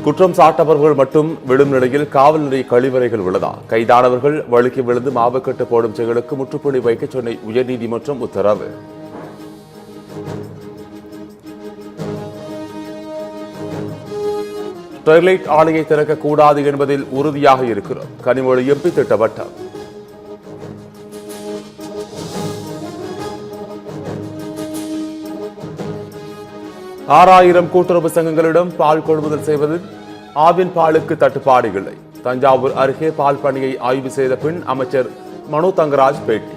குற்றம் சாட்டவர்கள் மட்டும் விடும் நிலையில் காவல் நிலைய கழிவறைகள் உள்ளதா? கைதானவர்கள் வழுக்கி விழுந்து மாவுக்கட்டு போடும் செயலுக்கு முற்றுப்புள்ளி வைக்க சென்னை உயர்நீதிமன்றம் உத்தரவு. ஸ்டெர்லைட் ஆலையை திறக்கக்கூடாது என்பதில் உறுதியாக இருக்கிறோம். கனிமொழி எம்பி திட்டவட்டம். ஆறாயிரம் கூட்டுறவு சங்கங்களிடம் பால் கொள்முதல் செய்வதில் ஆவின் பாலுக்கு தட்டுப்பாடு இல்லை. தஞ்சாவூர் அருகே பால் பணியை ஆய்வு செய்த பின் அமைச்சர் மனோ தங்கராஜ் பேட்டி.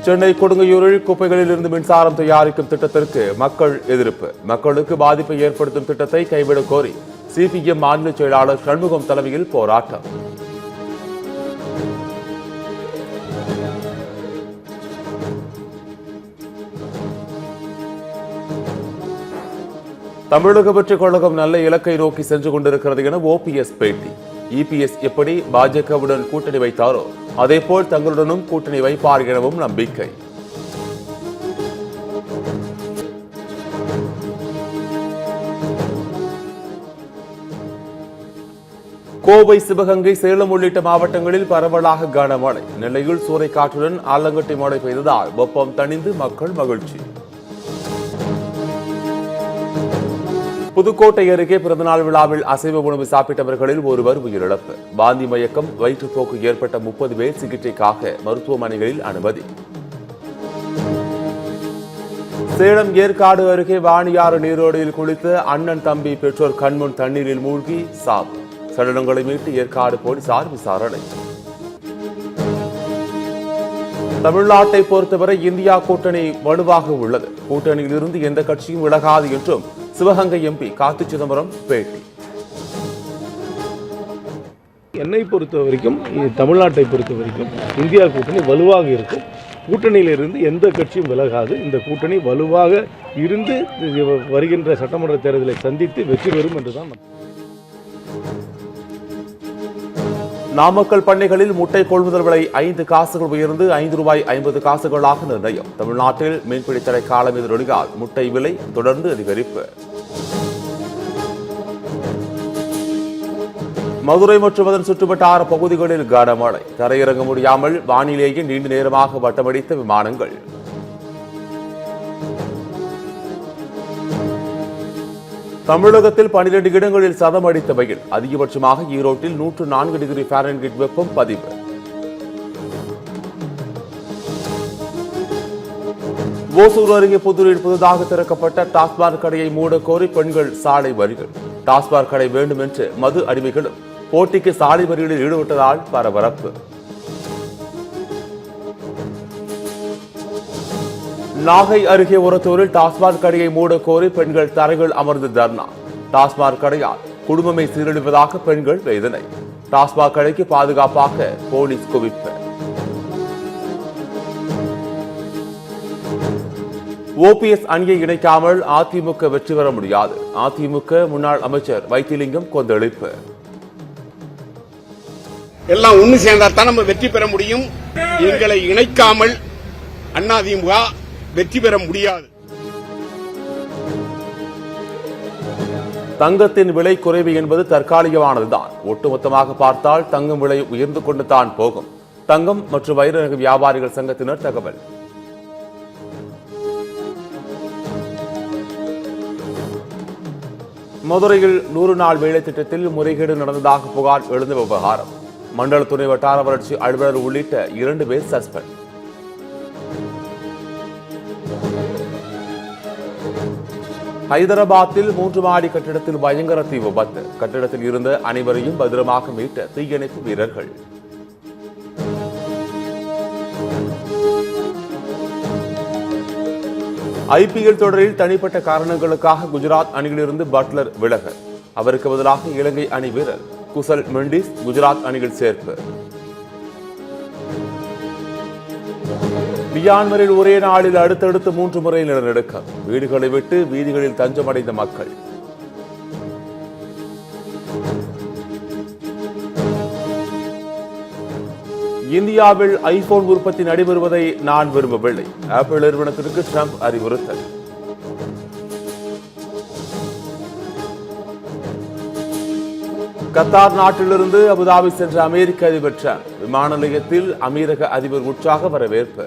சென்னை கொடுங்கையூரில் குப்பைகளில் இருந்து மின்சாரம் தயாரிக்கும் திட்டத்திற்கு மக்கள் எதிர்ப்பு. மக்களுக்கு பாதிப்பை ஏற்படுத்தும் திட்டத்தை கைவிடக் கோரி சிபிஎம் மாநில செயலாளர் சண்முகம் தலைமையில் போராட்டம். தமிழக வெற்றிக் கழகம் நல்ல இலக்கை நோக்கி சென்று கொண்டிருக்கிறது என ஓபிஎஸ் பேட்டி. இபிஎஸ் எப்படி பாஜகவுடன் கூட்டணி வைத்தாரோ அதேபோல் தங்களுடனும் கூட்டணி வைப்பார் எனவும் நம்பிக்கை. கோவை, சிவகங்கை, சேலம் உள்ளிட்ட மாவட்டங்களில் பரவலாக கனமழை. நெல்லையில் சூறைக்காற்றுடன் ஆலங்கட்டி மழை பெய்ததால் வெப்பம் தணிந்து மக்கள் மகிழ்ச்சி. புதுக்கோட்டை அருகே பிறந்தநாள் விழாவில் அசைவ உணவு சாப்பிட்டவர்களில் ஒருவர் உயிரிழப்பு. வாந்தி மயக்கம், வயிற்றுப்போக்கு ஏற்பட்ட 30 பேர் சிகிச்சைக்காக மருத்துவமனைகளில் அனுமதி. சேலம் ஏற்காடு அருகே வாணியாறு நீரோடையில் குளித்த அண்ணன் தம்பி பெற்றோர் கண்முன் தண்ணீரில் மூழ்கி சாவு. சடலங்களை மீட்டு ஏற்காடு போலீசார் விசாரணை. தமிழ்நாட்டை பொறுத்தவரை இந்தியா கூட்டணி வலுவாக உள்ளது. கூட்டணியில் இருந்து எந்த கட்சியும் விலகாது என்றும் சிவகங்கை எம்பி கார்த்தி சிதம்பரம் பேட்டி. என்னை பொறுத்த வரைக்கும், தமிழ்நாட்டை பொறுத்த வரைக்கும் இந்தியா கூட்டணி வலுவாக இருக்கும். கூட்டணியிலிருந்து எந்த கட்சியும் விலகாது. இந்த கூட்டணி வலுவாக இருந்து வருகின்ற சட்டமன்ற தேர்தலை சந்தித்து வெற்றி பெறும் என்றுதான். நாமக்கல் பண்ணைகளில் முட்டை கொள்முதல் விலை 5 காசுகள் உயர்ந்து ₹5.50 நிர்ணயம். தமிழ்நாட்டில் மீன்பிடி தடை காலம் எதிரொலியால் முட்டை விலை தொடர்ந்து அதிகரிப்பு. மதுரை மற்றும் அதன் சுற்றுவட்டார பகுதிகளில் கனமழை. தரையிறங்க முடியாமல் வானிலேயே நீண்ட நேரமாக வட்டமடித்த விமானங்கள். தமிழகத்தில் 12 இடங்களில் சதம் அடித்த வெயில். அதிகபட்சமாக ஈரோட்டில் 104 டிகிரி ஃபாரன்ஹீட் வெப்பம் பதிவு. ஓசூர் அருகே புதூரில் புதிதாக திறக்கப்பட்ட டாஸ்மாக் கடையை மூட கோரி பெண்கள் சாலை மறியல். டாஸ்மாக் கடை வேண்டும் என்று மது அடிமைகளும் போட்டிக்கு சாலை மறியலில் ஈடுபட்டதால் பரபரப்பு. நாகை அருகே ஒரத்தூரில் டாஸ்மாக் கடையை மூட கோரி பெண்கள் தரையில் அமர்ந்து தர்ணா. டாஸ்மாக் கடையால் குடும்பமே சீரழிவதாக பெண்கள் வேதனை. டாஸ்மாக் கடைக்கு பாதுகாப்பாக போலீஸ் குவிப்பு. ஓபிஎஸ் அணியை இணைக்காமல் அதிமுக வெற்றி பெற முடியாது. அதிமுக முன்னாள் அமைச்சர் வைத்திலிங்கம் கொந்தளிப்பு. எல்லாம் ஒண்ணு சேர்ந்தால்தான் நம்ம வெற்றி பெற முடியும். எங்களை இணைக்காமல் அதிமுக வெற்றி பெற முடியாது. தங்கத்தின் விலை குறைவு என்பது தற்காலிகமானதுதான். ஒட்டுமொத்தமாக பார்த்தால் தங்கம் விலை உயர்ந்து கொண்டு தான் போகும். தங்கம் மற்றும் வைர நகை வியாபாரிகள் சங்கத்தினர் தகவல். மதுரையில் 100 நாள் வேலை திட்டத்தில் முறைகேடு நடந்ததாக புகார் எழுந்த விவகாரம். மண்டல துணை வட்டார வளர்ச்சி அலுவலர் உள்ளிட்ட 2 பேர் சஸ்பெண்ட். ஹைதராபாத்தில் 3 மாடி கட்டிடத்தில் பயங்கர தீ விபத்து. கட்டிடத்தில் இருந்த அனைவரையும் பத்திரமாக மீட்ட தீயணைப்பு வீரர்கள். ஐபிஎல் தொடரில் தனிப்பட்ட காரணங்களுக்காக குஜராத் அணியிலிருந்து பட்லர் விலகல். அவருக்கு பதிலாக இலங்கை அணி வீரர் குசல் மெண்டிஸ் குஜராத் அணியில் சேர்ப்பு. மியான்மரில் ஒரே நாளில் அடுத்தடுத்து 3 முறை நிலநடுக்கம். வீடுகளை விட்டு வீதிகளில் தஞ்சமடைந்த மக்கள். இந்தியாவில் ஐபோன் உற்பத்தி நடைபெறுவதை நான் விரும்பவில்லை. ஆப்பிள் நிறுவனத்திற்கு ட்ரம்ப் அறிவுறுத்தல். கத்தார் நாட்டிலிருந்து அபுதாபி சென்ற அமெரிக்க அதிபர் ட்ரம்ப் விமான நிலையத்தில் அமீரக அதிபர் உற்சாக வரவேற்பு.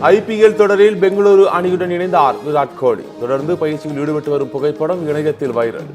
ஐபிஎல் தொடரில் பெங்களூரு அணியுடன் இணைந்தார் விராட் கோலி. தொடர்ந்து பயிற்சியில் ஈடுபட்டு வரும் புகைப்படம் இணையத்தில் வைரல்.